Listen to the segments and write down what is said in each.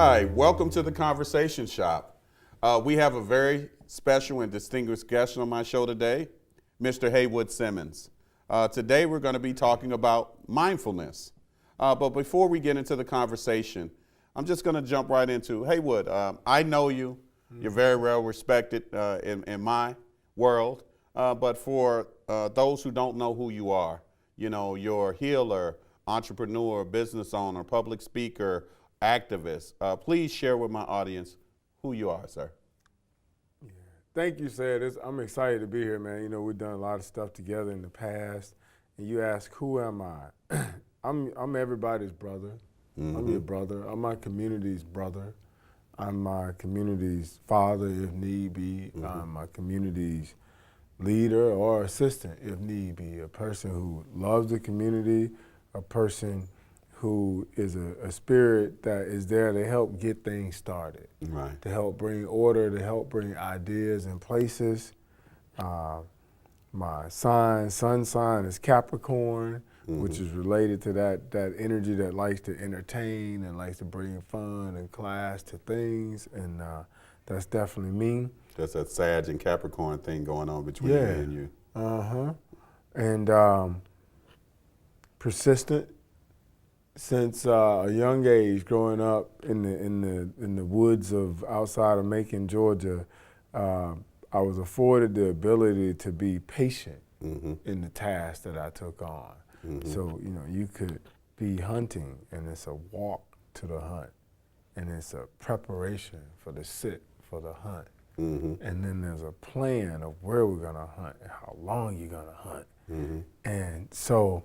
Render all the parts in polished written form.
right, welcome to the Conversation Shop. We have a very special and distinguished guest on my show today, Mr. Haywood Simmons. Today we're going to be talking about mindfulness. But before we get into the conversation, I'm just going to jump right into Haywood. I know you. You're very well respected in my world. But for those who don't know who you are, you know, you're a healer, entrepreneur, business owner, public speaker, activist. Please share with my audience who you are, sir. Yeah. Thank you, Sid. I'm excited to be here, man. You know, we've done a lot of stuff together in the past. And you ask, who am I? I'm everybody's brother. I'm your brother. I'm my community's brother. I'm my community's father, if need be. I'm my community's leader or assistant, if need be. A person who loves the community, a person who is a spirit that is there to help get things started, Right. to help bring order, to help bring ideas in places. My sun sign is Capricorn, which is related to that energy that likes to entertain and likes to bring fun and class to things, and that's definitely me. That's that Sag and Capricorn thing going on between me and you. And persistent. Since a young age, growing up in the woods of outside of Macon, Georgia, I was afforded the ability to be patient in the task that I took on. So, you know, you could be hunting, and it's a walk to the hunt, and it's a preparation for the sit for the hunt, and then there's a plan of where we're gonna hunt and how long you're gonna hunt, and so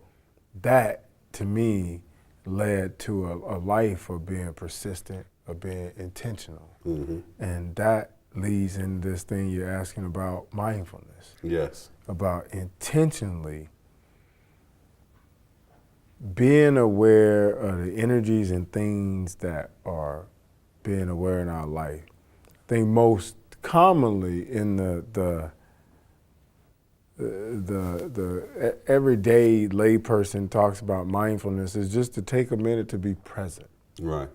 that to me led to a life of being persistent, of being intentional. And that leads in this thing you're asking about, mindfulness. Yes. About intentionally being aware of the energies and things that are being aware in our life. I think most commonly in the everyday layperson talks about mindfulness is just to take a minute to be present. Right.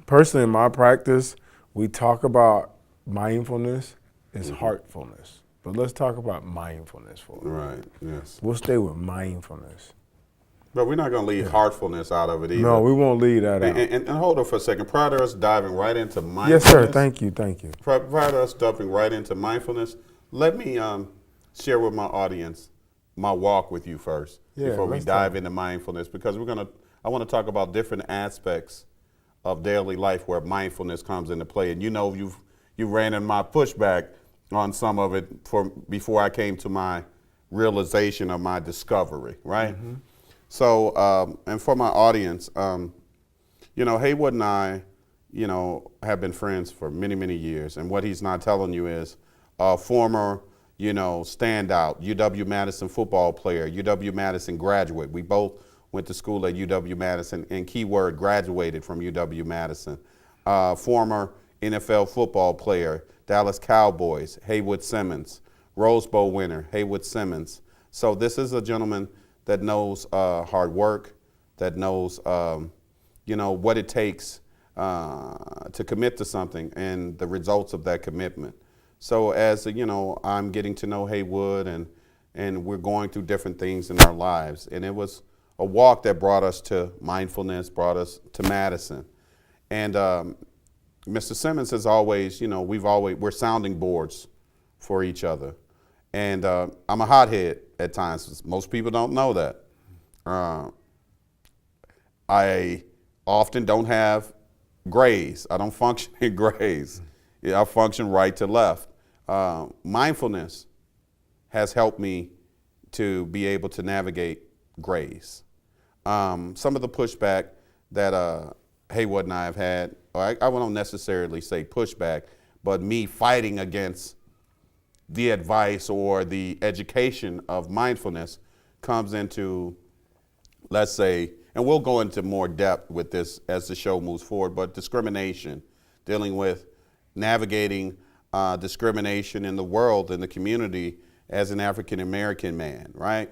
Personally, in my practice, we talk about mindfulness as heartfulness. But let's talk about mindfulness for a minute. Right, yes. We'll stay with mindfulness. But we're not going to leave heartfulness out of it either. No, we won't leave that out. And hold on for a second. Prior to us diving right into mindfulness. Yes, sir. Thank you. Prior to us jumping right into mindfulness, let me share with my audience my walk with you first before we dive into mindfulness, because I want to talk about different aspects of daily life where mindfulness comes into play. And you know, you ran in my pushback on some of it before I came to my realization of my discovery, right? So, and for my audience, you know, Haywood and I, you know, have been friends for many, many years. And what he's not telling you is former, you know, standout UW-Madison football player, UW-Madison graduate. We both went to school at UW-Madison, and keyword, graduated from UW-Madison. Former NFL football player, Dallas Cowboys, Haywood Simmons. Rose Bowl winner, Haywood Simmons. So this is a gentleman that knows hard work, that knows, you know, what it takes to commit to something and the results of that commitment. So as, you know, I'm getting to know Haywood, and we're going through different things in our lives. And it was a walk that brought us to mindfulness, brought us to Madison. And Mr. Simmons has always, you know, we're sounding boards for each other. And I'm a hothead at times. Most people don't know that. I often don't have grays. I don't function in grays. I function right to left. Mindfulness has helped me to be able to navigate grays. Some of the pushback that Haywood and I have had, or I won't necessarily say pushback, but me fighting against the advice or the education of mindfulness comes into, let's say, and we'll go into more depth with this as the show moves forward, but discrimination, dealing with navigating discrimination in the world, in the community, as an African-American man, right?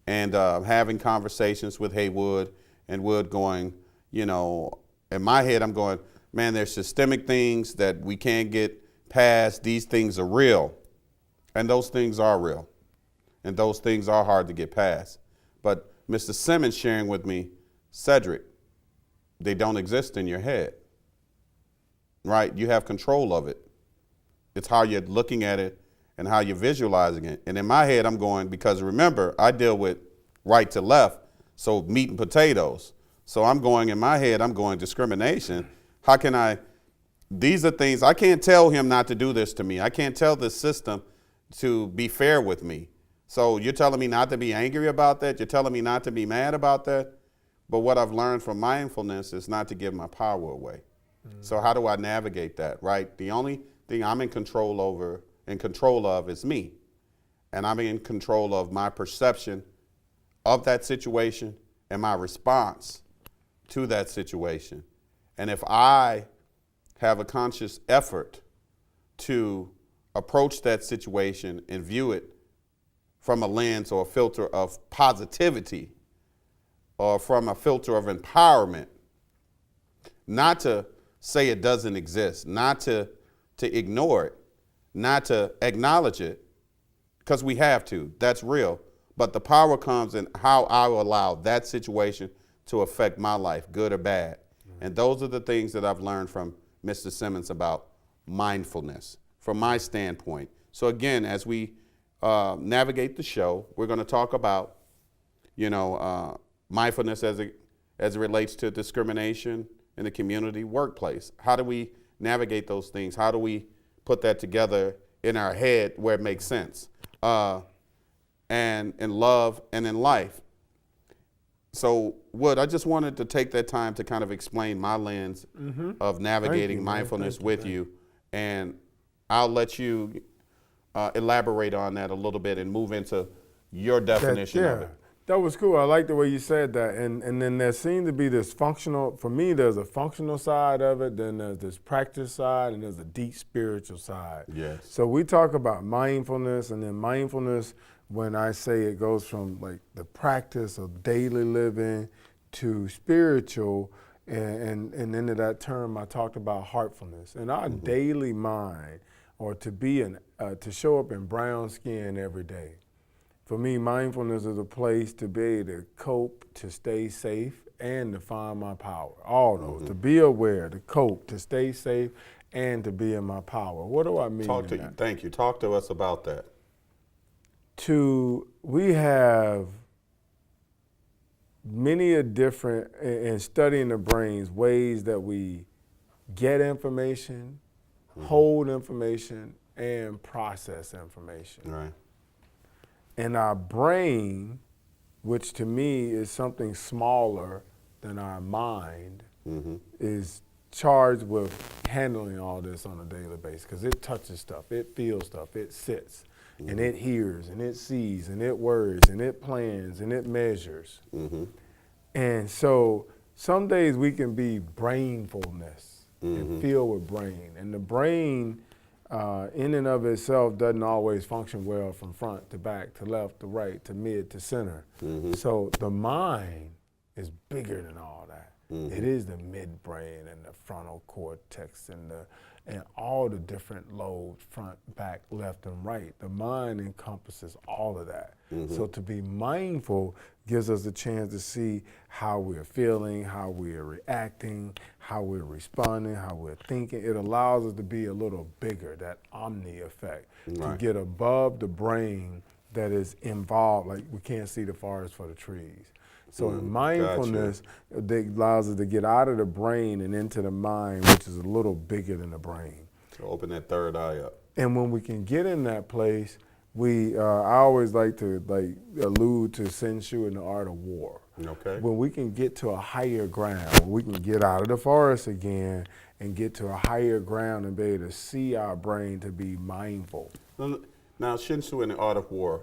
And having conversations with Haywood, and Wood going, you know, in my head, I'm going, man, there's systemic things that we can't get past. These things are real. And those things are real. And those things are hard to get past. But Mr. Simmons sharing with me, Cedric, they don't exist in your head, right? You have control of it. It's how you're looking at it and how you're visualizing it. And in my head, I'm going, because remember, I deal with right to left, so meat and potatoes. So I'm going, in my head, I'm going discrimination. How can I, these are things, I can't tell him not to do this to me. I can't tell this system to be fair with me. So you're telling me not to be angry about that? You're telling me not to be mad about that? But what I've learned from mindfulness is not to give my power away. So how do I navigate that, right? The only thing I'm in control of is me. And I'm in control of my perception of that situation and my response to that situation. And if I have a conscious effort to approach that situation and view it from a lens or a filter of positivity or from a filter of empowerment, not to say it doesn't exist, not to ignore it, not to acknowledge it, because we have to. That's real. But the power comes in how I will allow that situation to affect my life, good or bad. And those are the things that I've learned from Mr. Simmons about mindfulness from my standpoint. So again, as we navigate the show, we're going to talk about, mindfulness as it relates to discrimination in the community workplace. How do we navigate those things? How do we put that together in our head where it makes sense? And in love and in life. So, Wood, I just wanted to take that time to kind of explain my lens of navigating mindfulness with you. And I'll let you elaborate on that a little bit and move into your definition of it. That was cool. I like the way you said that. And then there seemed to be this functional, for me, there's a functional side of it, then there's this practice side, and there's a deep spiritual side. Yes. So we talk about mindfulness, and then mindfulness, when I say it goes from like the practice of daily living to spiritual, and into that term I talked about heartfulness. And our daily mind, or to show up in brown skin every day. For me, mindfulness is a place to be able to cope, to stay safe, and to find my power. All those, to be aware, to cope, to stay safe, and to be in my power. What do I mean? Thank you. Talk to us about that. We have many a different, in studying the brains, ways that we get information, hold information, and process information. Right. And our brain, which to me is something smaller than our mind, is charged with handling all this on a daily basis, because it touches stuff, it feels stuff, it sits, and it hears, and it sees, and it worries, and it plans, and it measures. And so some days we can be brainfulness and filled with brain. And the brain, in and of itself, doesn't always function well from front to back, to left to right, to mid to center. So the mind is bigger than all that. It is the midbrain and the frontal cortex and all the different lobes, front, back, left, and right. The mind encompasses all of that. So to be mindful gives us a chance to see how we're feeling, how we're reacting, how we're responding, how we're thinking. It allows us to be a little bigger, that omni effect, to get above the brain that is involved, like we can't see the forest for the trees. So in mindfulness, it allows us to get out of the brain and into the mind, which is a little bigger than the brain. So open that third eye up. And when we can get in that place, I always like to allude to Sun Tzu and the art of war. Okay. When we can get to a higher ground, when we can get out of the forest again and get to a higher ground and be able to see our brain to be mindful. Now, Sun Tzu and the art of war,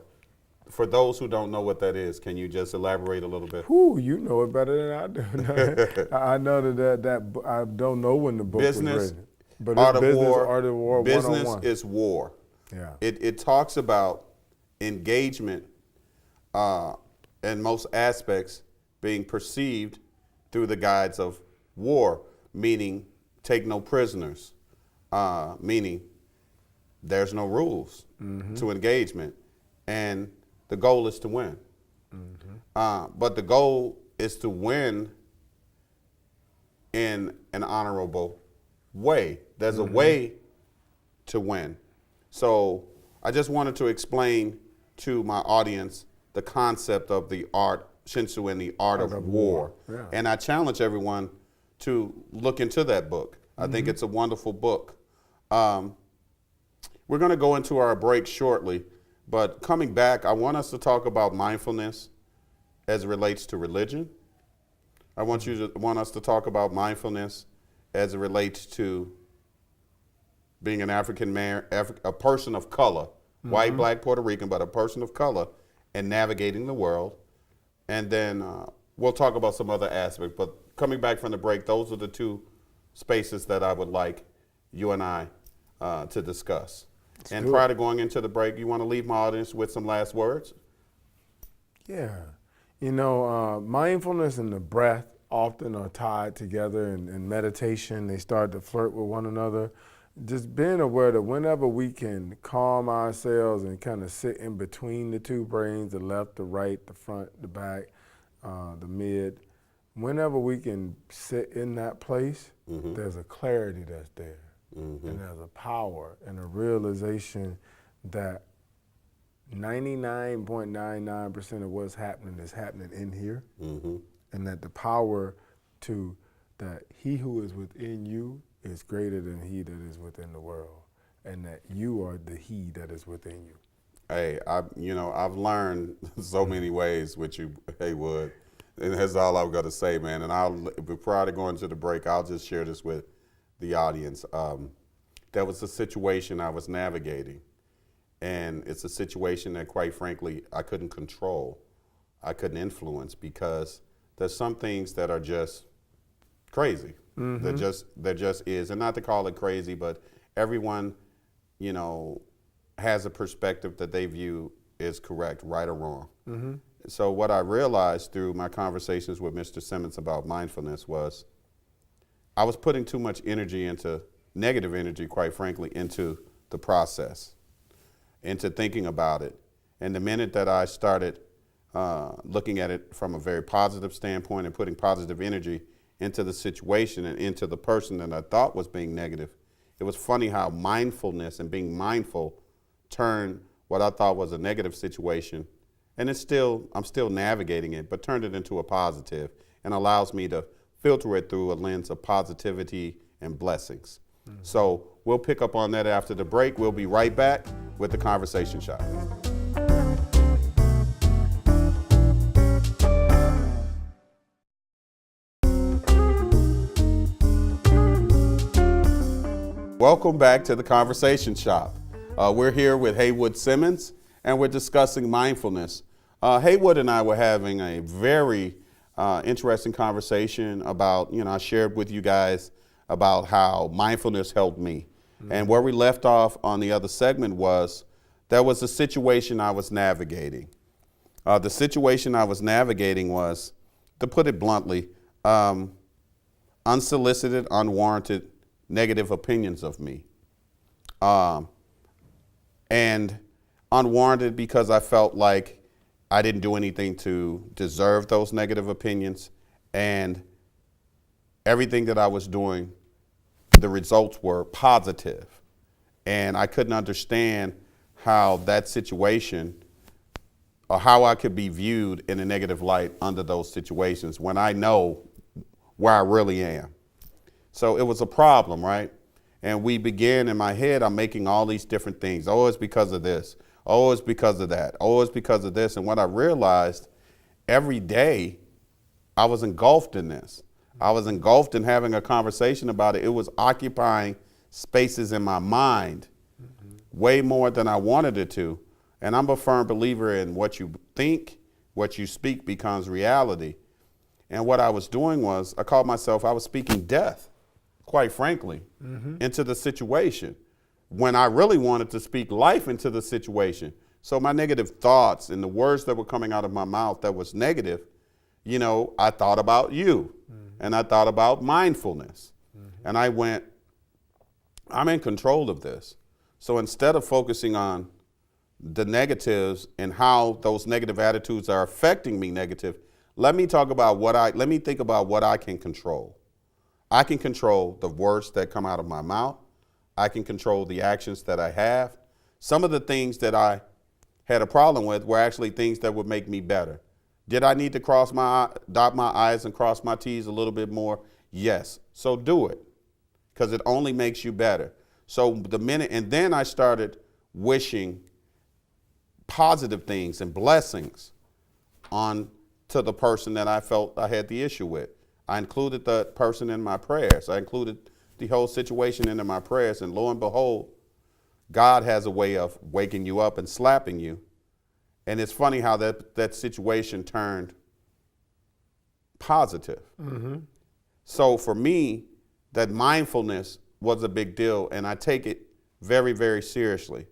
for those who don't know what that is, can you just elaborate a little bit? You know it better than I do. I know that I don't know when the book was written. But Art of War, business 101. is war. Yeah. It talks about engagement in most aspects being perceived through the guides of war. meaning take no prisoners, meaning there's no rules to engagement, and the goal is to win. But the goal is to win in an honorable way. There's a way to win. So I just wanted to explain to my audience the concept of the art, Shin-Tzu and the Art of War. Yeah. And I challenge everyone to look into that book. I think it's a wonderful book. We're going to go into our break shortly, but coming back, I want us to talk about mindfulness as it relates to religion. I want us to talk about mindfulness as it relates to being an African man, a person of color, white, black, Puerto Rican, but a person of color, and navigating the world. And then we'll talk about some other aspects. But coming back from the break, those are the two spaces that I would like you and I to discuss. And prior to going into the break, you want to leave my audience with some last words? Yeah. You know, mindfulness and the breath often are tied together in meditation. They start to flirt with one another. Just being aware that whenever we can calm ourselves and kind of sit in between the two brains, the left, the right, the front, the back, the mid, whenever we can sit in that place, there's a clarity that's there. And there's a power and a realization that 99.99% of what's happening is happening in here, and that the power to that he who is within you is greater than he that is within the world, and that you are the he that is within you. Hey, I've learned so many ways with you, Haywood, and that's all I'm going to say, man. And prior to going to the break, I'll just share this with the audience. There was a situation I was navigating, and it's a situation that, quite frankly, I couldn't control. I couldn't influence, because there's some things that are just crazy. That just is. And not to call it crazy, but everyone, has a perspective that they view is correct, right or wrong. So what I realized through my conversations with Mr. Simmons about mindfulness was I was putting too much energy into negative energy, quite frankly, into the process, into thinking about it. And the minute that I started looking at it from a very positive standpoint and putting positive energy into the situation and into the person that I thought was being negative, it was funny how mindfulness and being mindful turned what I thought was a negative situation, and I'm still navigating it, but turned it into a positive and allows me to filter it through a lens of positivity and blessings. So we'll pick up on that after the break. We'll be right back with the Conversation Shop. Welcome back to the Conversation Shop. We're here with Haywood Simmons, and we're discussing mindfulness. Haywood and I were having a very interesting conversation about, I shared with you guys about how mindfulness helped me. And where we left off on the other segment was there was a situation I was navigating. The situation I was navigating was, to put it bluntly, unsolicited, unwarranted, negative opinions of me. And unwarranted because I felt like I didn't do anything to deserve those negative opinions, and everything that I was doing, the results were positive. And I couldn't understand how that situation, or how I could be viewed in a negative light under those situations when I know where I really am. So it was a problem, right? And we began, in my head, I'm making all these different things. Oh, it's because of this. Oh, it's because of that. Oh, it's because of this. And what I realized, every day I was engulfed in this. I was engulfed in having a conversation about it. It was occupying spaces in my mind way more than I wanted it to. And I'm a firm believer in what you think, what you speak becomes reality. And what I was doing was, I was speaking death, quite frankly, into the situation, when I really wanted to speak life into the situation. So my negative thoughts and the words that were coming out of my mouth that was negative, I thought about you, and I thought about mindfulness. And I went, I'm in control of this. So instead of focusing on the negatives and how those negative attitudes are affecting me negative, let me think about what I can control. I can control the words that come out of my mouth. I can control the actions that I have. Some of the things that I had a problem with were actually things that would make me better. Did I need to dot my I's and cross my T's a little bit more? Yes. So do it, because it only makes you better. So and then I started wishing positive things and blessings on to the person that I felt I had the issue with. I included the person in my prayers. I included the whole situation into my prayers, and lo and behold, God has a way of waking you up and slapping you. And it's funny how that situation turned positive. Mm-hmm. So for me, that mindfulness was a big deal, and I take it very, very seriously.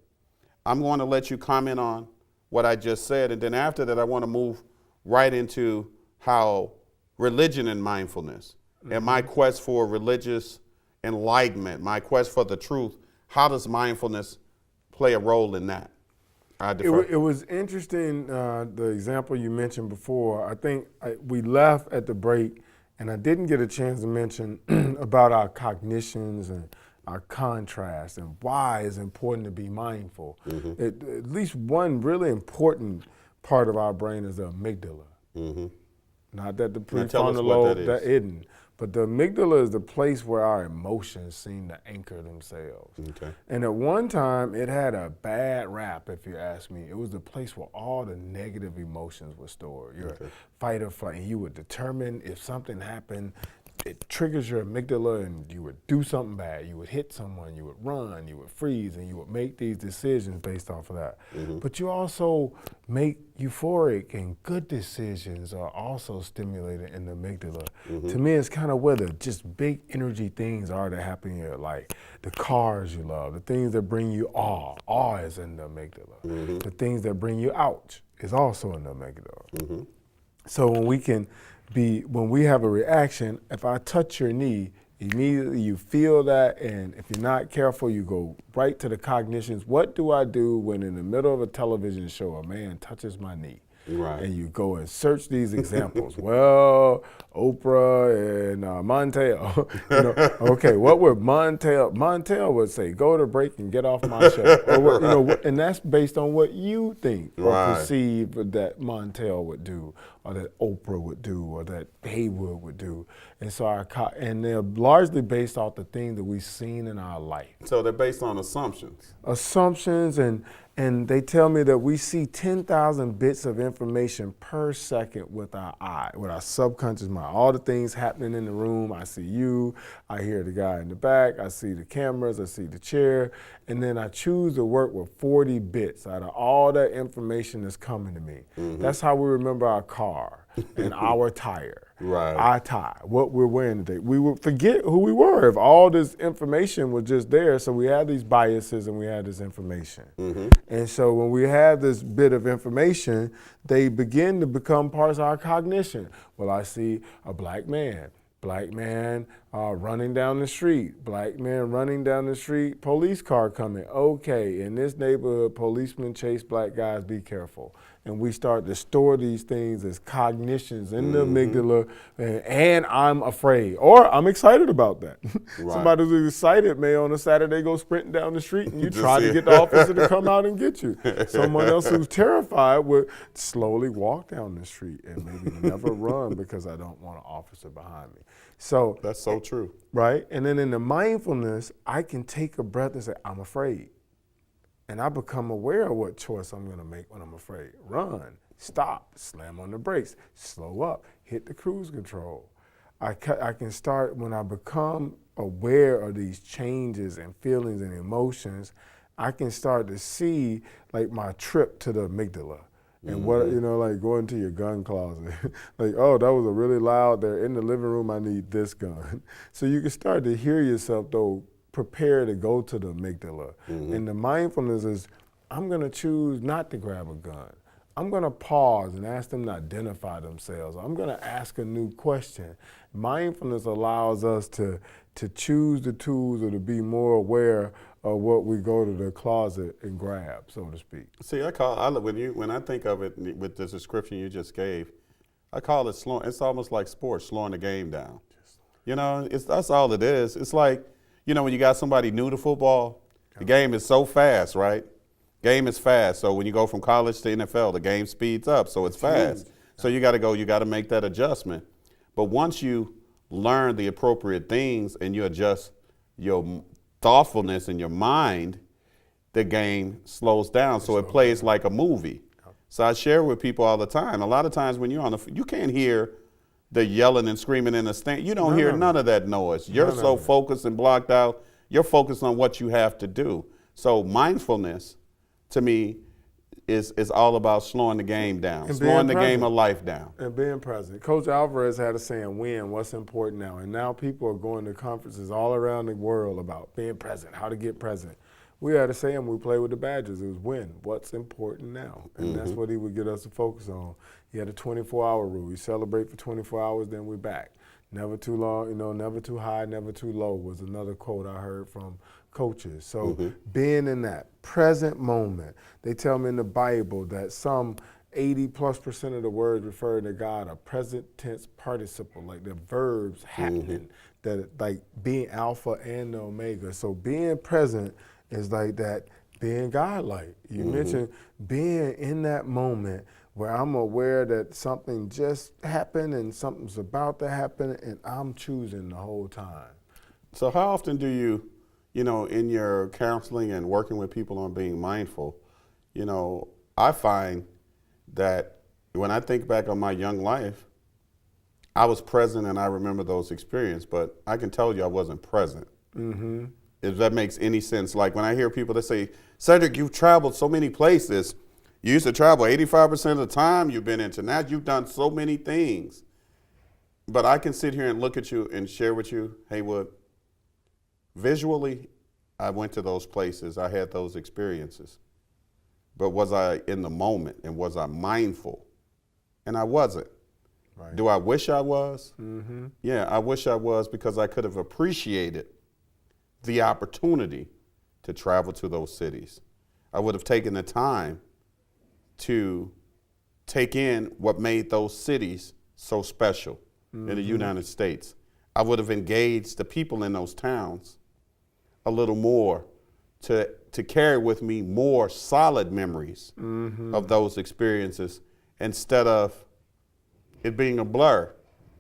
I'm going to let you comment on what I just said, and then after that, I want to move right into how religion and mindfulness, and my quest for religious enlightenment, my quest for the truth, how does mindfulness play a role in that? It was interesting, the example you mentioned before. I think we left at the break, and I didn't get a chance to mention about our cognitions and our contrast and why it's important to be mindful. Mm-hmm. At least one really important part of our brain is the amygdala. Mm-hmm. Not that the prefrontal lobe, that isn't. But the amygdala is the place where our emotions seem to anchor themselves. Okay. And at one time, it had a bad rap, if you ask me. It was the place where all the negative emotions were stored. Your fight or flight, and you would determine if something happened, it triggers your amygdala, and you would do something bad. You would hit someone, you would run, you would freeze, and you would make these decisions based off of that. Mm-hmm. But you also make euphoric and good decisions are also stimulated in the amygdala. Mm-hmm. To me, it's kind of where the just big energy things are that happen in your life. The cars you love, the things that bring you awe. Awe is in the amygdala. Mm-hmm. The things that bring you ouch is also in the amygdala. Mm-hmm. So when we have a reaction, if I touch your knee, immediately you feel that, and if you're not careful, you go right to the cognitions. What do I do when in the middle of a television show a man touches my knee? Right. And you go and search these examples. Well, Oprah and Montel. Okay, what would Montel would say? Go to break and get off my show. Or and that's based on what you think or perceive that Montel would do, or that Oprah would do, or that Haywood would do. And so and they're largely based off the things that we've seen in our life. So they're based on assumptions. Assumptions, and they tell me that we see 10,000 bits of information per second with our eye, with our subconscious mind. All the things happening in the room, I see you, I hear the guy in the back, I see the cameras, I see the chair, and then I choose to work with 40 bits out of all that information that's coming to me. Mm-hmm. That's how we remember our car and our tire. Right. Our tie, what we're wearing today. We would forget who we were if all this information was just there. So we had these biases and we had this information. Mm-hmm. And so when we have this bit of information, they begin to become parts of our cognition. Well, I see a black man running down the street, police car coming. Okay, in this neighborhood, policemen chase black guys, be careful. And we start to store these things as cognitions in the amygdala, and I'm afraid, or I'm excited about that. Right. Somebody who's excited may on a Saturday go sprinting down the street and you try to get the officer to come out and get you. Someone else who's terrified would slowly walk down the street and maybe never run because I don't want an officer behind me. So that's so true. Right? And then in the mindfulness, I can take a breath and say, I'm afraid. And I become aware of what choice I'm going to make when I'm afraid. Run, stop, slam on the brakes, slow up, hit the cruise control. I can start, when I become aware of these changes and feelings and emotions, I can start to see like my trip to the amygdala. And what, like going to your gun closet. Like, oh, that was a really loud, they're in the living room, I need this gun. So you can start to hear yourself, though, prepare to go to the amygdala. Mm-hmm. And the mindfulness is, I'm going to choose not to grab a gun. I'm going to pause and ask them to identify themselves. I'm going to ask a new question. Mindfulness allows us to choose the tools or to be more aware of what we go to the closet and grab, so to speak. See, when I think of it with the description you just gave, I call it slowing. It's almost like sports, slowing the game down. You know, that's all it is. It's like, you know, when you got somebody new to football, the game is so fast, right? Game is fast. So when you go from college to NFL, the game speeds up, so it's fast. Huge. So you got to make that adjustment. But once you learn the appropriate things and you adjust your thoughtfulness in your mind, the game slows down. So it plays like a movie. So I share with people all the time. A lot of times when you're you can't hear the yelling and screaming in the stand. You don't hear none of that noise. You're so focused and blocked out. You're focused on what you have to do. So mindfulness, to me, is all about slowing the game down, slowing the game of life down. And being present. Coach Alvarez had a saying, win, what's important now? And now people are going to conferences all around the world about being present, how to get present. We had a saying when we played with the Badgers, it was win, what's important now? And that's what he would get us to focus on. He had a 24-hour rule. We celebrate for 24 hours, then we're back. Never too long, you know, never too high, never too low was another quote I heard from coaches. So being in that present moment, they tell me in the Bible that some 80+% of the words referring to God are present tense participle, like the verbs happening, that like being Alpha and the Omega. So being present is like that being God-like. You mentioned being in that moment where I'm aware that something just happened and something's about to happen and I'm choosing the whole time. So how often do you know, in your counseling and working with people on being mindful, you know, I find that when I think back on my young life, I was present and I remember those experiences, but I can tell you I wasn't present. If that makes any sense. Like when I hear people that say, Cedric, you've traveled so many places. You used to travel 85% of the time. You've been international. You've done so many things. But I can sit here and look at you and share with you, Haywood, visually, I went to those places. I had those experiences. But was I in the moment and was I mindful? And I wasn't. Right. Do I wish I was? Yeah, I wish I was, because I could have appreciated the opportunity to travel to those cities. I would have taken the time to take in what made those cities so special in the United States. I would have engaged the people in those towns a little more to carry with me more solid memories of those experiences instead of it being a blur.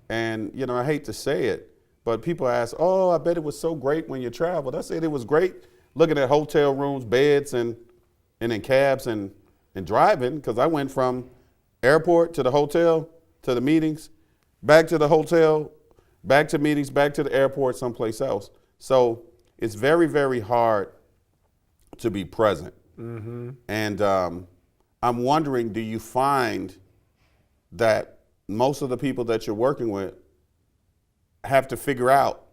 And, you know, I hate to say it, but people ask, oh, I bet it was so great when you traveled. I said it was great looking at hotel rooms, beds, and in cabs and driving, because I went from airport to the hotel to the meetings, back to the hotel, back to meetings, back to the airport, someplace else. So it's very, very hard to be present. And I'm wondering, do you find that most of the people that you're working with have to figure out,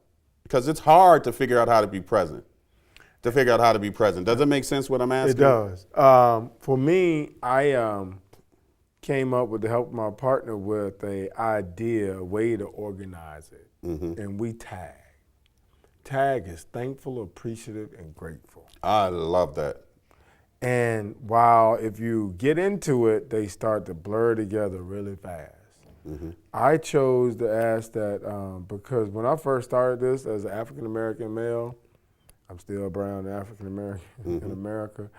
because it's hard to figure out how to be present, Does it make sense what I'm asking? It does. For me, I came up with the help of my partner with a way to organize it. And we tag. Tag is thankful, appreciative, and grateful. I love that. And while if you get into it, they start to blur together really fast. I chose to ask that because when I first started this as an African-American male, I'm still brown African-American in America,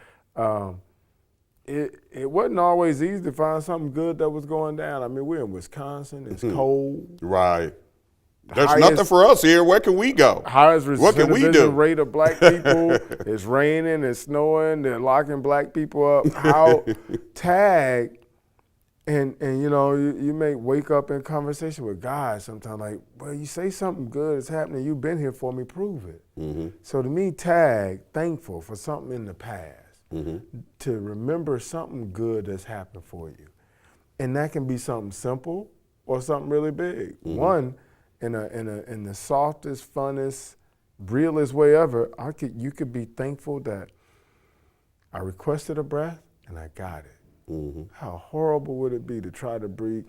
it wasn't always easy to find something good that was going down. I mean, we're in Wisconsin, it's cold. Right. There's nothing for us here. Where can we go? Highest what can we do? Rate of black people. It's raining, it's snowing, they're locking black people up. How tag, and you know, you may wake up in conversation with God sometimes like, well, you say something good is happening, you've been here for me, prove it. So to me, tag, thankful for something in the past, to remember something good that's happened for you. And that can be something simple or something really big. One, in the softest, funnest, realest way ever, you could be thankful that I requested a breath and I got it. How horrible would it be to try to breathe?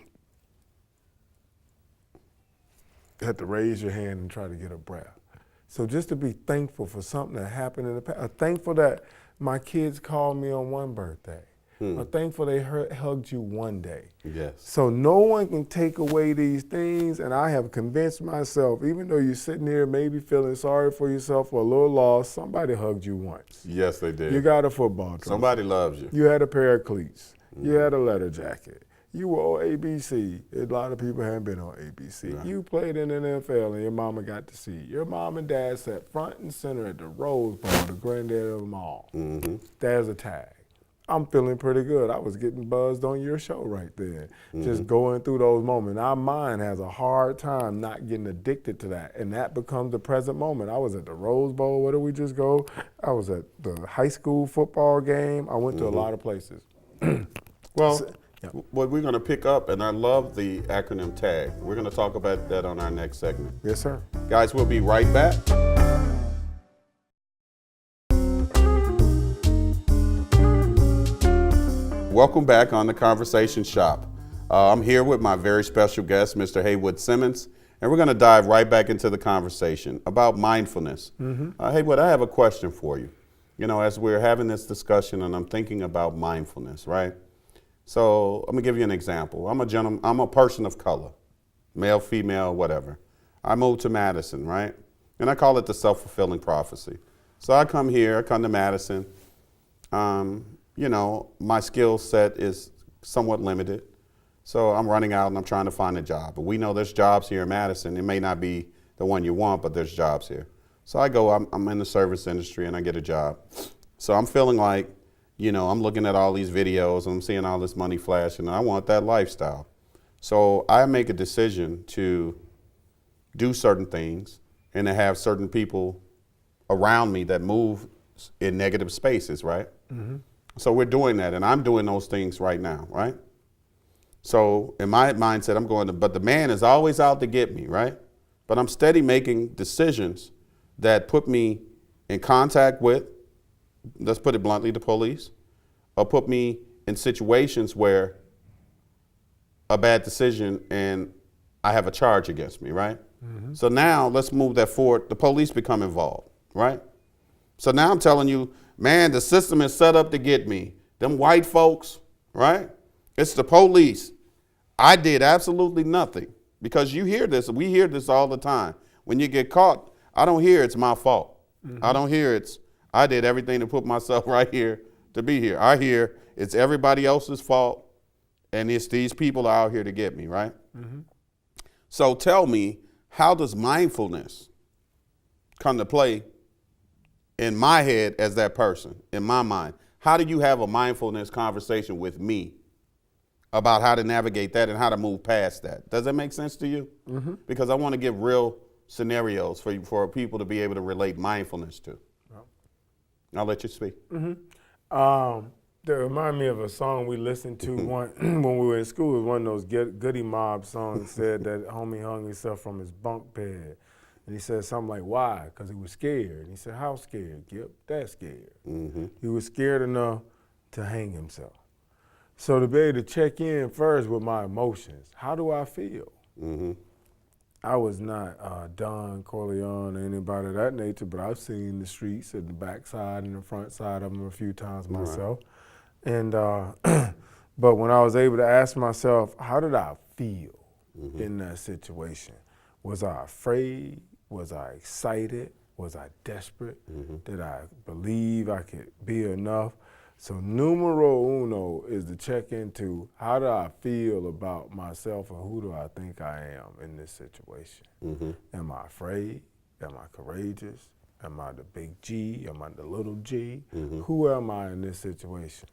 You have to raise your hand and try to get a breath. So just to be thankful for something that happened in the past. I'm thankful that my kids called me on one birthday. I'm thankful they hugged you one day. Yes. So no one can take away these things, and I have convinced myself, even though you're sitting here maybe feeling sorry for yourself or a little lost, somebody hugged you once. Yes, they did. You got a football trophy. Somebody loves you. You had a pair of cleats. You had a leather jacket. You were on ABC. A lot of people haven't been on ABC. Right. You played in the NFL and your mama got to see you. Your mom and dad sat front and center at the Rose Bowl, the granddad of them all. There's a tag. I'm feeling pretty good. I was getting buzzed on your show right there. Just going through those moments. Our mind has a hard time not getting addicted to that, and that becomes the present moment. I was at the Rose Bowl. Where did we just go? I was at the high school football game. I went to a lot of places. Well, what we're going to pick up, and I love the acronym TAG. We're going to talk about that on our next segment. Yes, sir. Guys, we'll be right back. Welcome back on The Conversation Shop. I'm here with my very special guest, Mr. Haywood Simmons, and we're going to dive right back into the conversation about mindfulness. Haywood, I have a question for you. You know, as we're having this discussion and I'm thinking about mindfulness, right? So I'm gonna give you an example. I'm a person of color, male, female, whatever. I moved to Madison, right? And I call it the self-fulfilling prophecy. So I come to Madison. You know, my skill set is somewhat limited. So I'm running out and I'm trying to find a job. But we know there's jobs here in Madison. It may not be the one you want, but there's jobs here. So I'm in the service industry and I get a job. So I'm feeling like, you know, I'm looking at all these videos and I'm seeing all this money flashing and I want that lifestyle. So I make a decision to do certain things and to have certain people around me that move in negative spaces, right? So we're doing that and I'm doing those things right now, right? So in my mindset, I'm going to, but the man is always out to get me, right? But I'm steady making decisions that put me in contact with, let's put it bluntly, the police, or put me in situations where a bad decision and I have a charge against me, right? So now let's move that forward. The police become involved, right? So now I'm telling you, man, the system is set up to get me. Them white folks, right? It's the police. I did absolutely nothing because you hear this. We hear this all the time. When you get caught, I don't hear it's my fault. I don't hear I did everything to put myself right here to be here. I hear it's everybody else's fault and it's these people out here to get me, right? So tell me, how does mindfulness come to play in my head as that person, in my mind? How do you have a mindfulness conversation with me about how to navigate that and how to move past that? Does that make sense to you? Because I want to give real scenarios for people to be able to relate mindfulness to. I'll let you speak. That remind me of a song we listened to when we were in school. It was one of those Goody Mob songs. Said that homie hung himself from his bunk bed. And he said something like, why? Because he was scared. And he said, how scared, Gip? That scared. He was scared enough to hang himself. So to be able to check in first with my emotions, how do I feel? I was not Don Corleone or anybody of that nature, but I've seen the streets and the backside and the front side of them a few times myself. And but when I was able to ask myself, how did I feel in that situation? Was I afraid? Was I excited? Was I desperate? Did I believe I could be enough? So numero uno is to check into how do I feel about myself and who do I think I am in this situation? Am I afraid? Am I courageous? Am I the big G? Am I the little G? Who am I in this situation?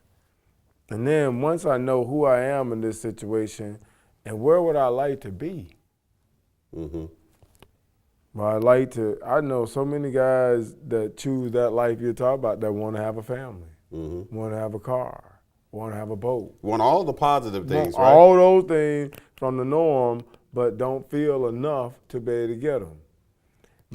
And then once I know who I am in this situation, and where would I like to be? Well, I know so many guys that choose that life you're talking about that want to have a family, want to have a car, want to have a boat. Want all the positive things, right? All those things from the norm, but don't feel enough to be able to get them.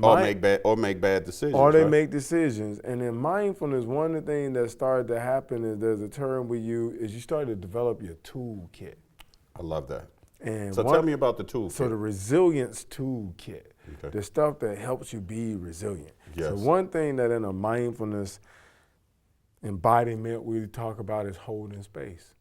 Or make bad decisions. Or they right? make decisions. And in mindfulness, one of the things that started to happen is there's a term we use is you start to develop your toolkit. I love that. And so tell me about the toolkit. So the resilience toolkit, Okay. the stuff that helps you be resilient. Yes. So one thing that in a mindfulness embodiment we talk about is holding space.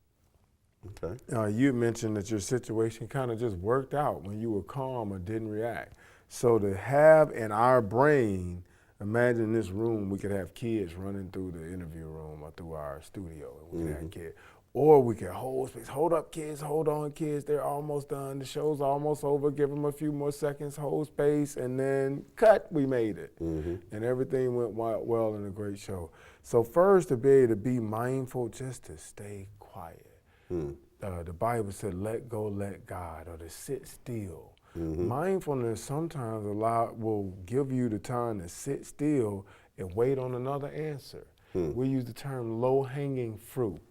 Okay. You mentioned that your situation kind of just worked out when you were calm or didn't react. So to have in our brain, imagine in this room, we could have kids running through the interview room or through our studio, and we could have kids. Or we could hold space. Hold up, kids. Hold on, kids. They're almost done. The show's almost over. Give them a few more seconds. Hold space, and then cut. We made it, and everything went well in a great show. So first, to be able to be mindful, just to stay quiet. The Bible said, "Let go, let God," or to sit still. Mindfulness sometimes will give you the time to sit still and wait on another answer. We use the term low-hanging fruit.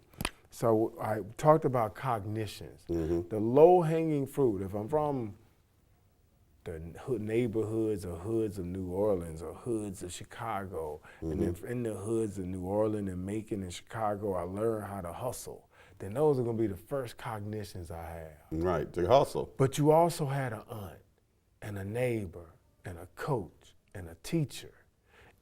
So I talked about cognitions. The low-hanging fruit, if I'm from the neighborhoods or hoods of New Orleans or hoods of Chicago, and if in the hoods of New Orleans and Macon and Chicago, I learn how to hustle, then those are going to be the first cognitions I have. Right, to hustle. But you also had an aunt and a neighbor and a coach and a teacher.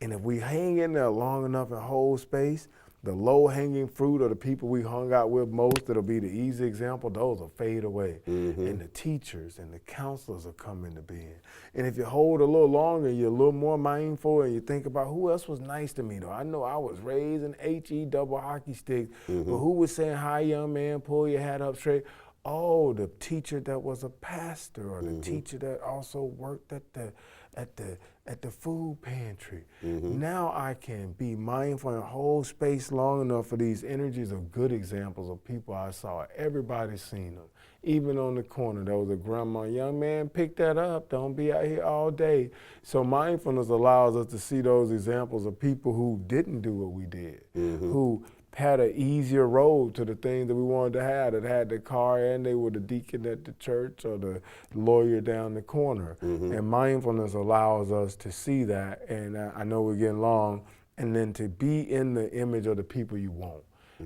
And if we hang in there long enough and hold space, the low-hanging fruit of the people we hung out with most, that'll be the easy example, those will fade away. And the teachers and the counselors will come into being. And if you hold a little longer, you're a little more mindful and you think about who else was nice to me though. I know I was raised in HE double hockey sticks, but who was saying, "Hi, young man, pull your hat up straight"? Oh, the teacher that was a pastor, or the teacher that also worked at the food pantry. Now I can be mindful and hold space long enough for these energies of good examples of people I saw. Everybody's seen them. Even on the corner, there was a grandma, "Young man, pick that up. Don't be out here all day." So mindfulness allows us to see those examples of people who didn't do what we did, who had an easier road to the things that we wanted to have, that had the car and they were the deacon at the church or the lawyer down the corner. And mindfulness allows us to see that, and I know we're getting long, and then to be in the image of the people you want.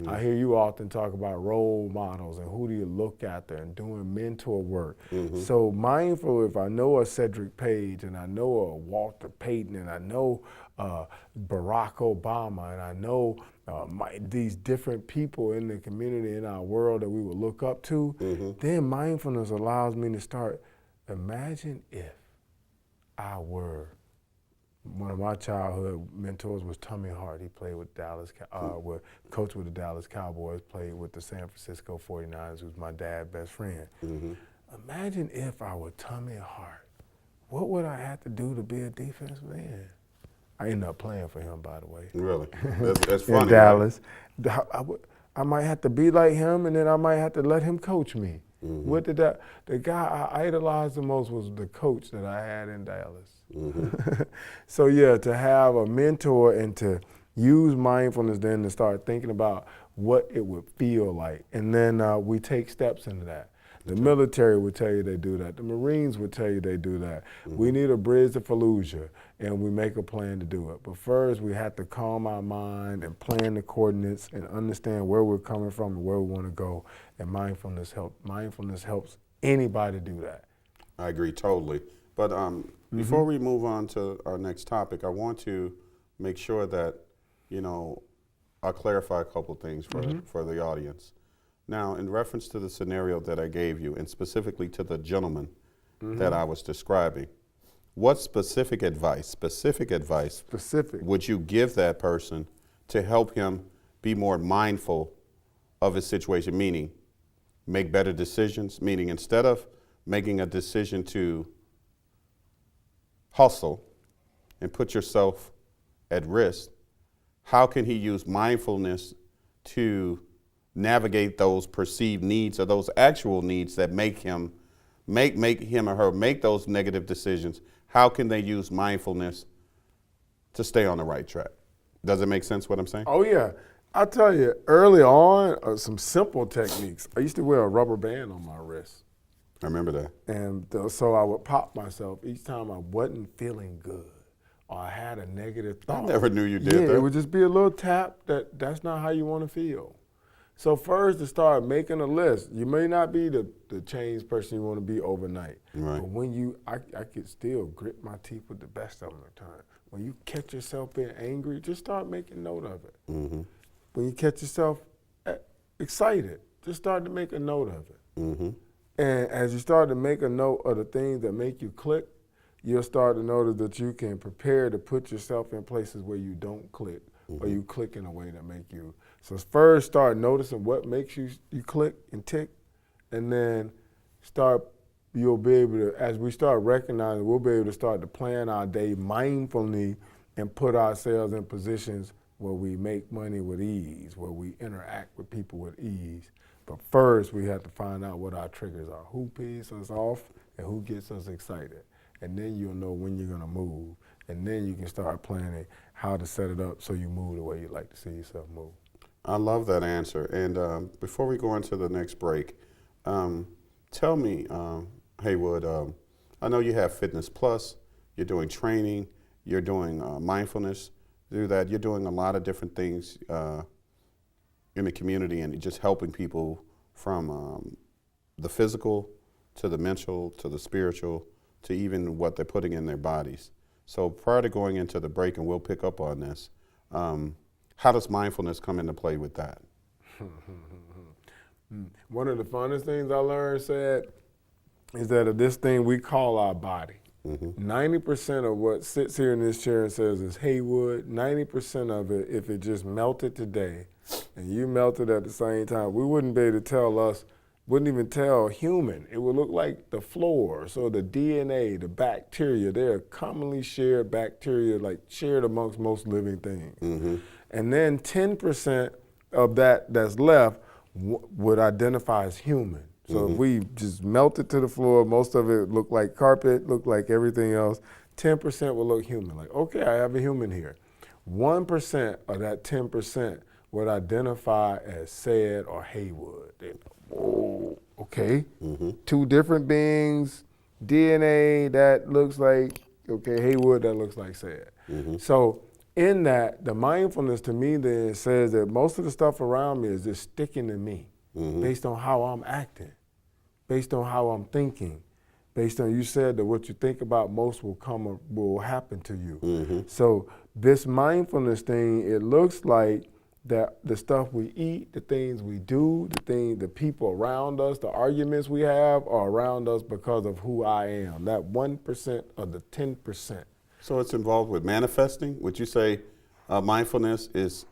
I hear you often talk about role models and who do you look after and doing mentor work. So mindful, if I know a Cedric Page and I know a Walter Payton and I know Barack Obama and I know these different people in the community, in our world that we would look up to, then mindfulness allows me to start, imagine if I were, one of my childhood mentors was Tommy Hart. He played with coached with the Dallas Cowboys, played with the San Francisco 49ers, who's my dad's best friend. Imagine if I were Tommy Hart. What would I have to do to be a defensive end? I ended up playing for him, by the way. Really? That's funny. In Dallas. Right? I might have to be like him, and then I might have to let him coach me. What did the guy I idolized the most was the coach that I had in Dallas. So yeah, to have a mentor and to use mindfulness then to start thinking about what it would feel like. And then we take steps into that. The military would tell you they do that. The Marines would tell you they do that. We need a bridge to Fallujah, and we make a plan to do it. But first, we have to calm our mind and plan the coordinates and understand where we're coming from and where we want to go. And mindfulness helps anybody do that. I agree totally. But before we move on to our next topic, I want to make sure that, I'll clarify a couple things for the audience. Now, in reference to the scenario that I gave you, and specifically to the gentleman that I was describing, what specific advice would you give that person to help him be more mindful of his situation, meaning make better decisions, meaning instead of making a decision to hustle and put yourself at risk, how can he use mindfulness to navigate those perceived needs or those actual needs that make him or her make those negative decisions? How can they use mindfulness to stay on the right track? Does it make sense what I'm saying? Oh yeah. I'll tell you, early on, some simple techniques. I used to wear a rubber band on my wrist. I remember that. And so I would pop myself each time I wasn't feeling good or I had a negative thought. I never knew you did that. Yeah, it would just be a little tap that's not how you want to feel. So first, to start making a list. You may not be the changed person you want to be overnight. Right. But when I could still grit my teeth with the best of them at times. When you catch yourself being angry, just start making note of it. Mm-hmm. When you catch yourself excited, just start to make a note of it. Mm-hmm. And as you start to make a note of the things that make you click, you'll start to notice that you can prepare to put yourself in places where you don't click, or you click in a way that make you. So first, start noticing what makes you click and tick, and then you'll be able to, as we start recognizing, we'll be able to start to plan our day mindfully and put ourselves in positions where we make money with ease, where we interact with people with ease. But first, we have to find out what our triggers are, who pisses us off and who gets us excited. And then you'll know when you're gonna move. And then you can start planning how to set it up so you move the way you like to see yourself move. I love that answer. And before we go into the next break, tell me, Haywood, I know you have Fitness Plus, you're doing training, you're doing mindfulness, through that, you're doing a lot of different things in the community and just helping people from the physical to the mental to the spiritual to even what they're putting in their bodies. So prior to going into the break, and we'll pick up on this, how does mindfulness come into play with that? One of the funnest things I learned, said, is that of this thing we call our body, 90% of what sits here in this chair and says is Haywood, 90% of it, if it just melted today and you melted at the same time, we wouldn't be able to tell us, wouldn't even tell human. It would look like the floor. So the DNA, the bacteria, they're commonly shared bacteria, like shared amongst most living things. And then 10% of that's left would identify as human. So if we just melt it to the floor, most of it looked like carpet, looked like everything else, 10% will look human. Like, okay, I have a human here. 1% of that 10% would identify as Said or Haywood. Oh, okay. Two different beings, DNA that looks like, okay, Haywood that looks like Said. So in that, the mindfulness to me then says that most of the stuff around me is just sticking to me based on how I'm acting, based on how I'm thinking, based on, you said that what you think about most will happen to you. So this mindfulness thing, it looks like that the stuff we eat, the things we do, the people around us, the arguments we have are around us because of who I am, that 1% of the 10%. So it's involved with manifesting? Would you say mindfulness is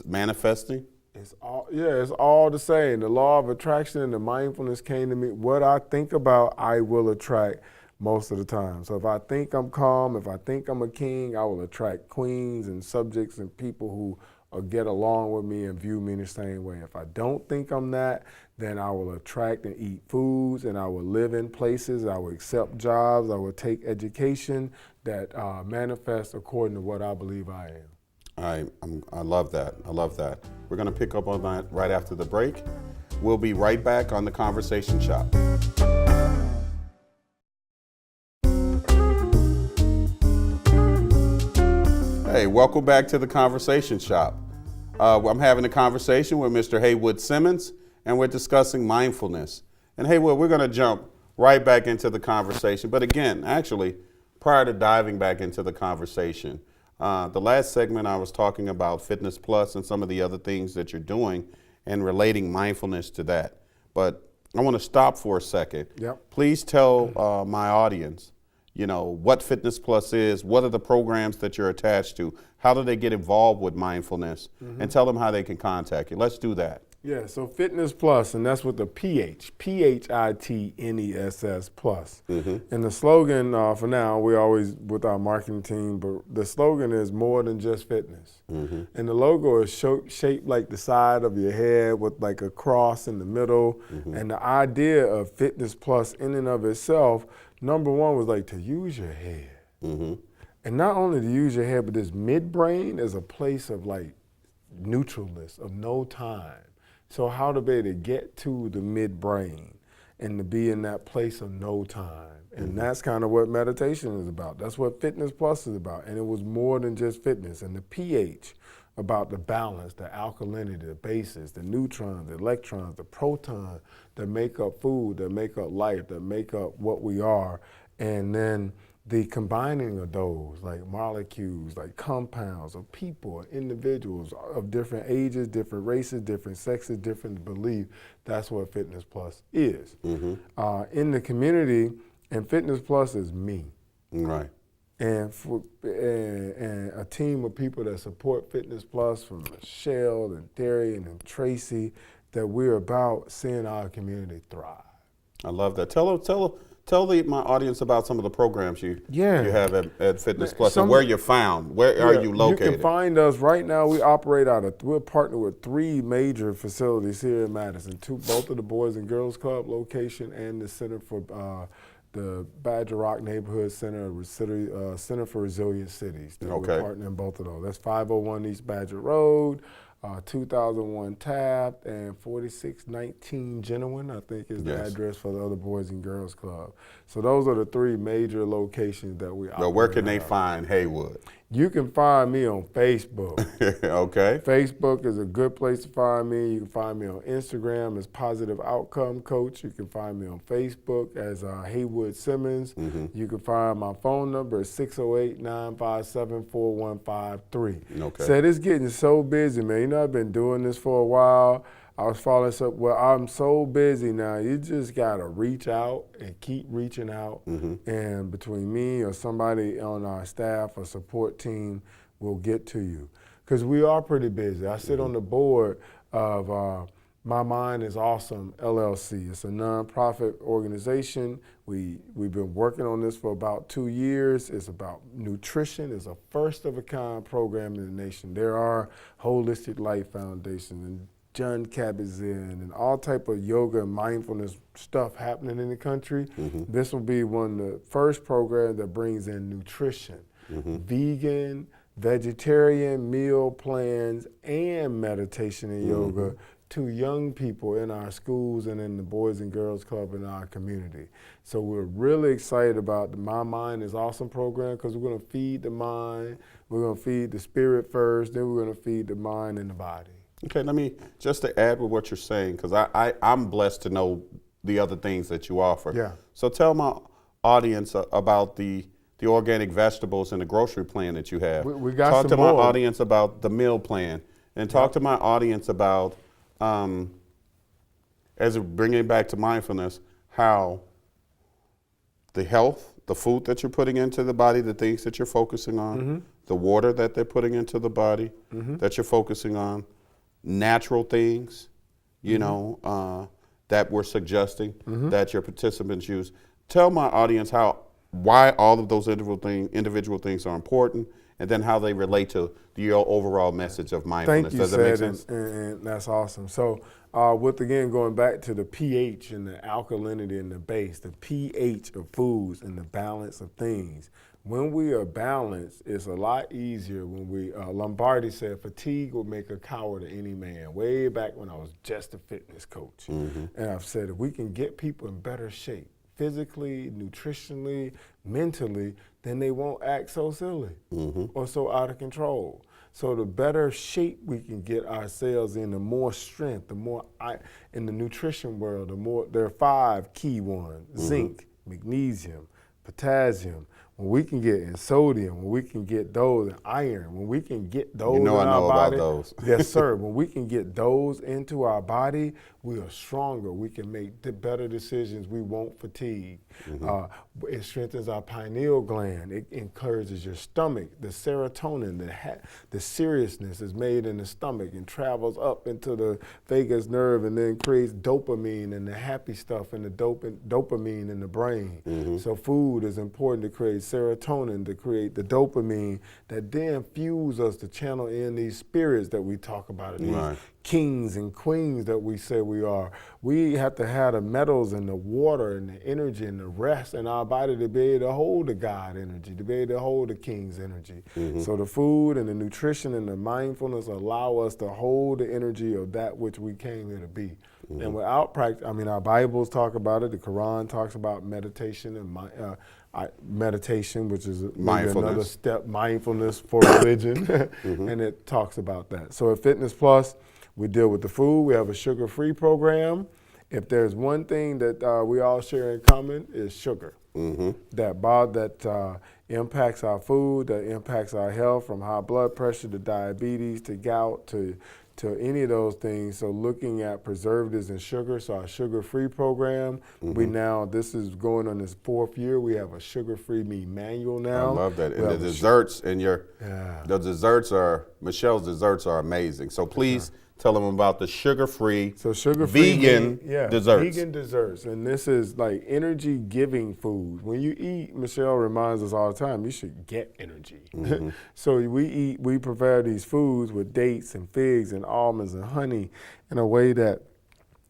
manifesting? It's all the same. The law of attraction and the mindfulness came to me. What I think about, I will attract most of the time. So if I think I'm calm, if I think I'm a king, I will attract queens and subjects and people who get along with me and view me in the same way. If I don't think I'm that, then I will attract and eat foods, and I will live in places, I will accept jobs, I will take education that manifests according to what I believe I am. I love that. I love that. We're going to pick up on that right after the break. We'll be right back on The Conversation Shop. Hey, welcome back to The Conversation Shop. I'm having a conversation with Mr. Haywood Simmons, and we're discussing mindfulness. And Haywood, we're going to jump right back into the conversation. But again, actually, prior to diving back into the conversation, the last segment I was talking about Fitness Plus and some of the other things that you're doing and relating mindfulness to that. But I want to stop for a second. Yep. Please tell my audience, what Fitness Plus is, what are the programs that you're attached to, how do they get involved with mindfulness, and tell them how they can contact you. Let's do that. Yeah, so Fitness Plus, and that's with the PHITNESS Plus. And the slogan for now, we always, with our marketing team, but the slogan is more than just fitness. And the logo is shaped like the side of your head with like a cross in the middle. And the idea of Fitness Plus in and of itself, number one was like to use your head. And not only to use your head, but this midbrain is a place of like neutralness, of no time. So how to be able to get to the midbrain and to be in that place of no time. And that's kind of what meditation is about. That's what Fitness Plus is about. And it was more than just fitness. And the pH, about the balance, the alkalinity, the bases, the neutrons, the electrons, the protons that make up food, that make up life, that make up what we are. And then the combining of those, like molecules, like compounds of people, individuals of different ages, different races, different sexes, different beliefs. That's what Fitness Plus is. In the community, and Fitness Plus is me. Right. And a team of people that support Fitness Plus, from Michelle and Darian and Tracy, that we're about seeing our community thrive. I love that. Tell my audience about some of the programs you have at Fitness Plus and where you're found. Where are you located? You can find us right now. We operate we're partnered with 3 major facilities here in Madison. Both of the Boys and Girls Club location and the Center for the Badger Rock Neighborhood Center for Resilient Cities. We're partnering both of those. That's 501 East Badger Road, 2001 Taft, and 4619 Genowan, I think is the address for the other Boys and Girls Club. So those are the 3 major locations that we operate. Now, where can they find Haywood? You can find me on Facebook. Okay. Facebook is a good place to find me. You can find me on Instagram as Positive Outcome Coach. You can find me on Facebook as Haywood Simmons. You can find my phone number at 608-957-4153. Okay. Said it's getting so busy, man. You know, I've been doing this for a while. I was following up. Well, I'm so busy now. You just gotta reach out and keep reaching out. And between me or somebody on our staff or support team will get to you. Because we are pretty busy. I sit on the board of My Mind is Awesome LLC. It's a nonprofit organization. We've been working on this for about 2 years. It's about nutrition. It's a first of a kind program in the nation. There are Holistic Life Foundation and John Kabat-Zinn and all type of yoga and mindfulness stuff happening in the country. This will be one of the first programs that brings in nutrition, vegan, vegetarian meal plans, and meditation and yoga to young people in our schools and in the Boys and Girls Club in our community. So we're really excited about the My Mind is Awesome program, because we're going to feed the mind, we're going to feed the spirit first, then we're going to feed the mind and the body. Okay, let me, just to add with what you're saying, because I'm blessed to know the other things that you offer. Yeah. So tell my audience about the organic vegetables and the grocery plan that you have. We got talk some to more. my audience about the meal plan, and talk to my audience about, as bringing it back to mindfulness, how the health, the food that you're putting into the body, the things that you're focusing on, the water that they're putting into the body that you're focusing on, natural things, you know, that we're suggesting that your participants use. Tell my audience why all of those individual things are important, and then how they relate to your overall message of mindfulness. Thank you, Does that make sense? And that's awesome. So again, going back to the pH and the alkalinity and the base, the pH of foods and the balance of things. When we are balanced, it's a lot easier when Lombardi said, fatigue will make a coward of any man, way back when I was just a fitness coach. And I've said, if we can get people in better shape, physically, nutritionally, mentally, then they won't act so silly or so out of control. So the better shape we can get ourselves in, the more strength, the more in the nutrition world, there are 5 key ones: zinc, magnesium, potassium. When we can get in sodium, when we can get those in iron, when we can get those in our body, about those. yes, sir. When we can get those into our body, we are stronger. We can make better decisions. We won't fatigue. It strengthens our pineal gland. It encourages your stomach. The serotonin, the seriousness is made in the stomach and travels up into the vagus nerve and then creates dopamine and the happy stuff and the dopamine in the brain. So food is important to create serotonin, to create the dopamine that then fuels us to channel in these spirits that we talk about, these kings and queens that we say we are. We have to have the metals and the water and the energy and the rest in our body to be able to hold the God energy, to be able to hold the King's energy. So the food and the nutrition and the mindfulness allow us to hold the energy of that which we came here to be. And without practice, I mean, our Bibles talk about it. The Quran talks about meditation and meditation, which is maybe another step, mindfulness for religion, and it talks about that. So at Fitness Plus, we deal with the food. We have a sugar-free program. If there's one thing that we all share in common is sugar. That impacts our food, that impacts our health, from high blood pressure to diabetes to gout to any of those things. So looking at preservatives and sugar, so our sugar-free program, this is going on its 4th year. We have a sugar-free me manual now. I love that. And the desserts Michelle's desserts are amazing. So please tell them about the sugar-free vegan desserts. Vegan desserts. And this is like energy-giving food. When you eat, Michelle reminds us all the time, you should get energy. So we prepare these foods with dates and figs and almonds and honey in a way that,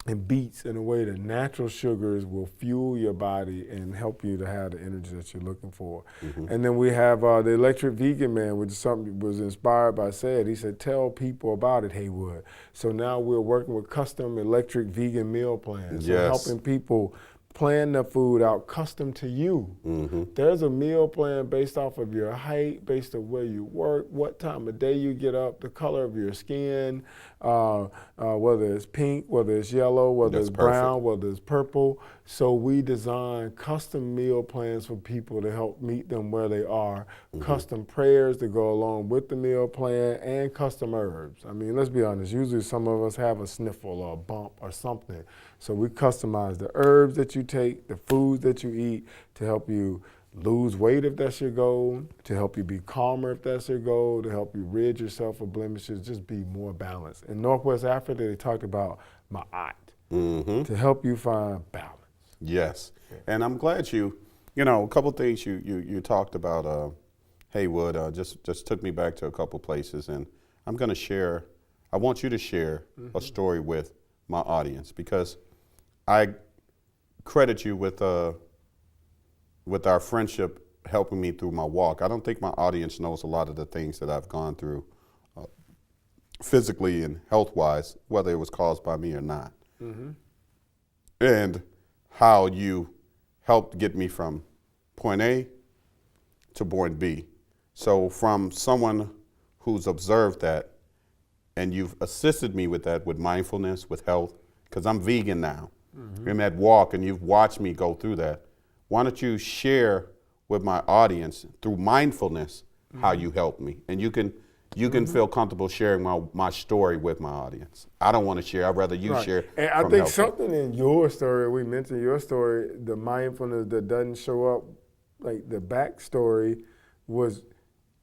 and beets, in a way that natural sugars will fuel your body and help you to have the energy that you're looking for. And then we have the Electric Vegan Man, which is something that was inspired by Said. He said, tell people about it, Haywood. So now we're working with custom electric vegan meal plans. So helping people plan their food out custom to you. There's a meal plan based off of your height, based on where you work, what time of day you get up, the color of your skin, whether it's pink, whether it's yellow, whether it's brown, whether it's purple. So we design custom meal plans for people to help meet them where they are, custom prayers to go along with the meal plan, and custom herbs. I mean, let's be honest, usually some of us have a sniffle or a bump or something. So we customize the herbs that you take, the foods that you eat, to help you lose weight if that's your goal, to help you be calmer if that's your goal, to help you rid yourself of blemishes, just be more balanced. In Northwest Africa, they talked about ma'at, to help you find balance. Yes, and I'm glad a couple things you talked about, Haywood, just took me back to a couple places, and I want you to share a story with my audience, because I credit you with our friendship helping me through my walk. I don't think my audience knows a lot of the things that I've gone through physically and health-wise, whether it was caused by me or not. And how you helped get me from point A to point B. So from someone who's observed that, and you've assisted me with that, with mindfulness, with health, because I'm vegan now. In that walk, and you've watched me go through that. Why don't you share with my audience through mindfulness how you helped me? And you can feel comfortable sharing my story with my audience. I don't want to share. I'd rather you share. And I think something in your story, we mentioned your story, the mindfulness that doesn't show up, like the backstory was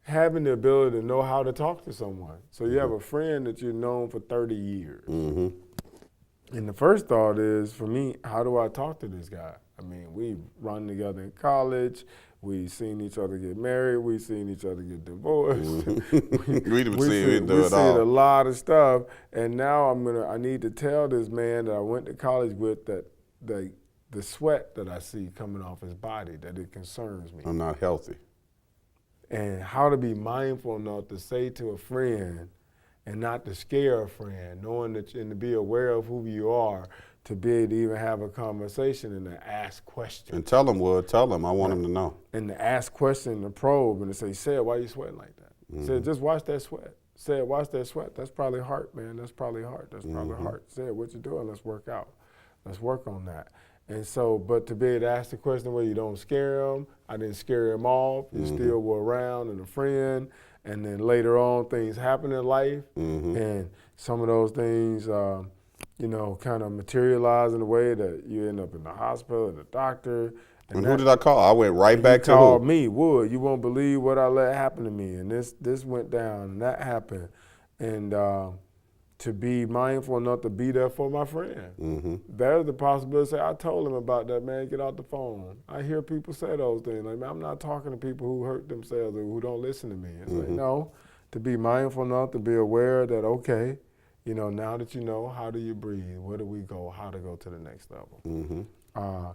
having the ability to know how to talk to someone. So you have a friend that you've known for 30 years. And the first thought is, for me, how do I talk to this guy? I mean, we run together in college. We've seen each other get married. We've seen each other get divorced. We've seen a lot of stuff. And now I need to tell this man that I went to college with that the sweat that I see coming off his body, that it concerns me. I'm not healthy. And how to be mindful enough to say to a friend, and not to scare a friend, knowing that, and to be aware of who you are, to be able to even have a conversation and to ask questions. And tell them, I want them to know. And to ask questions, to probe, and to say, Said, why are you sweating like that? Said, just watch that sweat. Said, watch that sweat. That's probably heart, man. That's probably heart. That's probably heart. Said, what you doing? Let's work out. Let's work on that. And so, but to be able to ask the question where you don't scare them, I didn't scare him off, you still were around and a friend. And then later on, things happen in life, and some of those things, kind of materialize in a way that you end up in the hospital, and the doctor. And who did I call? I went right back to who? You called me, Wood. You won't believe what I let happen to me. And this went down, and that happened. And to be mindful enough to be there for my friend. There's the possibility to say, I told him about that, man, get off the phone. I hear people say those things. Like, man, I'm not talking to people who hurt themselves or who don't listen to me. It's like, no, to be mindful enough to be aware that, okay, now that you know, how do you breathe? Where do we go? How to go to the next level?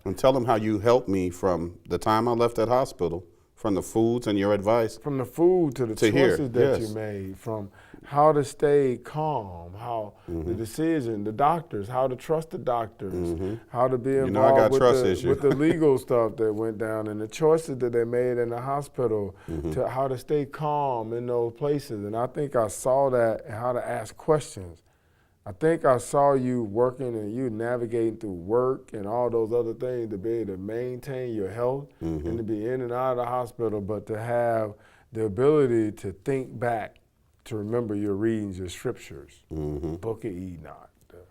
And tell them how you helped me from the time I left that hospital from the foods and your advice. From the food to the choices that you made, from how to stay calm, how the decision, the doctors, how to trust the doctors, how to be involved with the legal stuff that went down, and the choices that they made in the hospital, to how to stay calm in those places. And I think I saw that, and how to ask questions. I think I saw you working and you navigating through work and all those other things to be able to maintain your health and to be in and out of the hospital, but to have the ability to think back, to remember your readings, your scriptures, Book of Enoch, the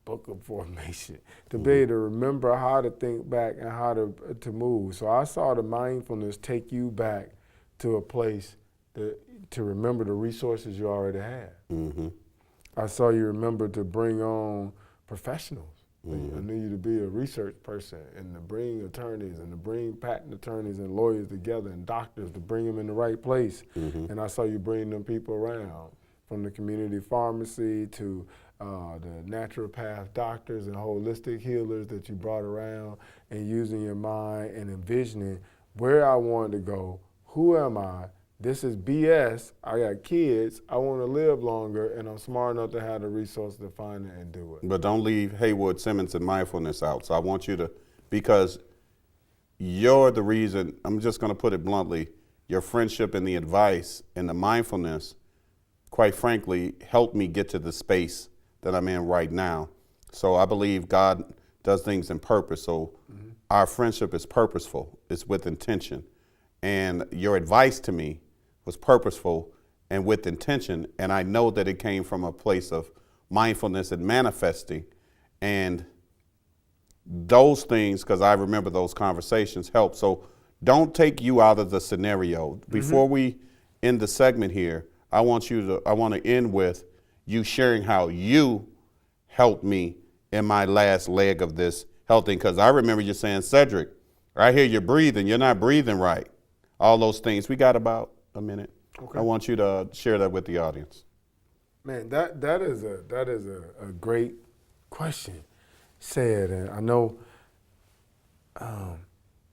Book of Formation, to be able to remember how to think back and how to move. So I saw the mindfulness take you back to a place to remember the resources you already had. I saw you remember to bring on professionals. I knew you to be a research person, and to bring attorneys and to bring patent attorneys and lawyers together and doctors to bring them in the right place. And I saw you bring them people around, from the community pharmacy to the naturopath doctors and holistic healers that you brought around, and using your mind and envisioning where I wanted to go, who am I? This is BS. I got kids. I want to live longer, and I'm smart enough to have the resources to find it and do it. But don't leave Haywood Simmons and mindfulness out. So I want you to, because you're the reason, I'm just going to put it bluntly, your friendship and the advice and the mindfulness, quite frankly, helped me get to the space that I'm in right now. So I believe God does things in purpose. So our friendship is purposeful. It's with intention. And your advice to me was purposeful and with intention, and I know that it came from a place of mindfulness and manifesting. And those things, because I remember those conversations, help. So don't take you out of the scenario. Before we end the segment here, I want to end with you sharing how you helped me in my last leg of this health thing. Because I remember you saying, Cedric, I hear you breathing. You're not breathing right. All those things. We got about a minute. Okay. I want you to share that with the audience. Man, that is a great question said, and I know,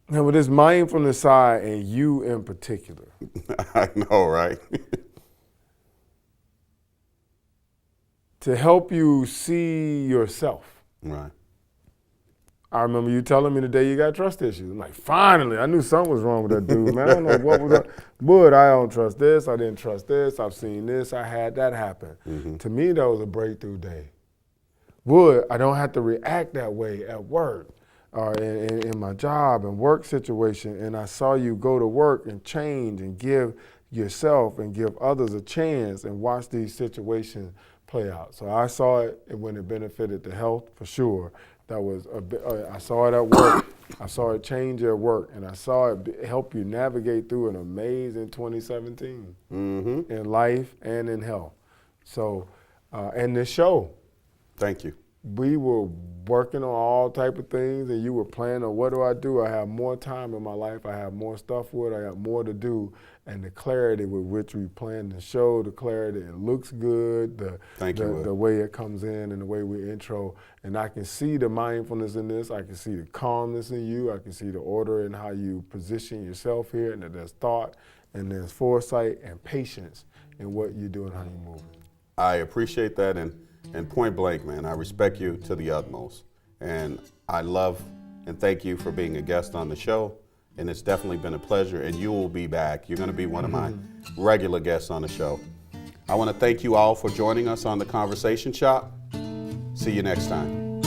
with this mindfulness side and you in particular. I know, right? To help you see yourself. Right. I remember you telling me the day you got trust issues. I'm like, finally, I knew something was wrong with that dude, man. I don't know what was up. But I don't trust this. I didn't trust this. I've seen this. I had that happen. To me, that was a breakthrough day. I don't have to react that way at work or in my job and work situation. And I saw you go to work and change and give yourself and give others a chance and watch these situations play out. So I saw it when it benefited the health, for sure. That was I saw it at work. I saw it change at work, and I saw it help you navigate through an amazing 2017 in life and in health. So, and this show. Thank you. We were working on all type of things, and you were planning, what do? I have more time in my life. I have more stuff with. I got more to do. And the clarity with which we plan the show, the clarity, it looks good, the way it comes in and the way we intro. And I can see the mindfulness in this. I can see the calmness in you. I can see the order in how you position yourself here, and that there's thought and there's foresight and patience in what you do and how you move. I appreciate that, and point blank, man, I respect you to the utmost. And I love and thank you for being a guest on the show. And it's definitely been a pleasure, and you will be back. You're going to be one of my regular guests on the show. I want to thank you all for joining us on The Conversation Shop. See you next time.